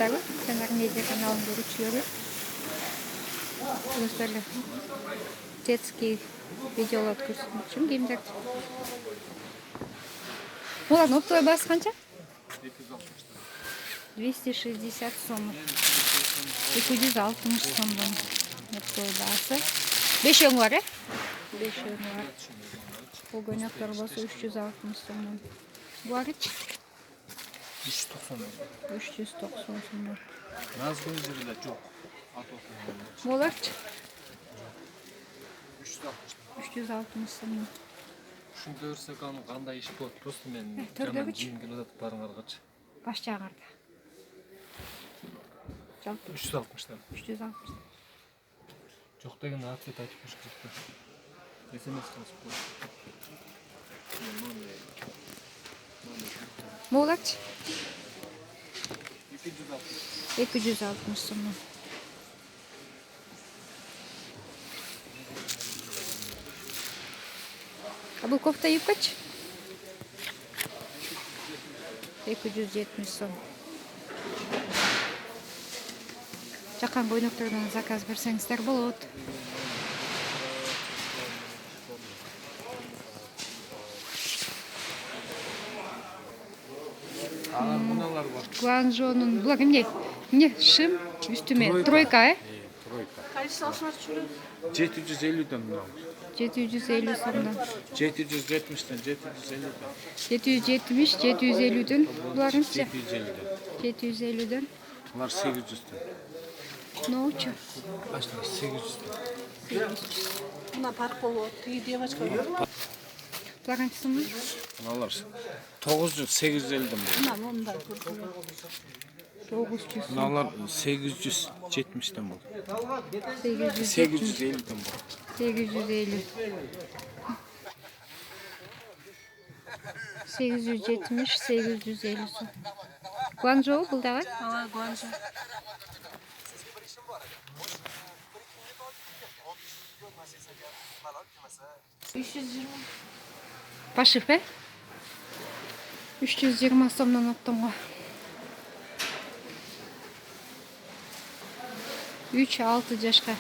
Balıkları. Fener Medya kanalında uçuyoruz. Böyle детский videolar көрсету үшін киімдер. Олардың оптовый бағасы қанша? 260 сом. 260 сомдан оптовый бағасы. 5 өң бар, 5 өң бар. Бұл көйнектер болса 360 сомдан. Бұлар 390 сомдан. Назгын жерде жоқ. Бұлар 360 сомдан. Шунда өрсек аны қандай іш болады? Просто мен жаман жиын келатып барыңарғачы. Баш жағарда. Жалпы 360-тан. 360. Жоқ деген ответ айтып қойшы керек. SMS жазып қой. Бұлар 260. 260 сомдан. А бұл кофта юбкач? 270 сом. Жаққан көйнектерден заказ берсеңіздер болады. Мыналар бар. Гуанчжоунун бұлар не шим үстіме тройка, Тройка. Количество алышмар жүреді. 750-ден мынау. 750 сомдан. 770-тен 750-ден. 770, 750'ден бұларынша. 750-ден. 750'ден. Бұлар 800-ден. Научу. Başta 800'dен. Мына парк болады. Тегі девочка бар. Бұларынша мы? Мыналар 900-850-ден болды. Мына мындай көрсетеді. 900 сом. Мыналар 870-ден болды. 870. 850-ден болды. 850. 870, 850 сом. Гуанчжоу бұл дағы? Ала Гуанчжоу. Пошив, 320 сомнан оптым ғой. 3-6 жашқа.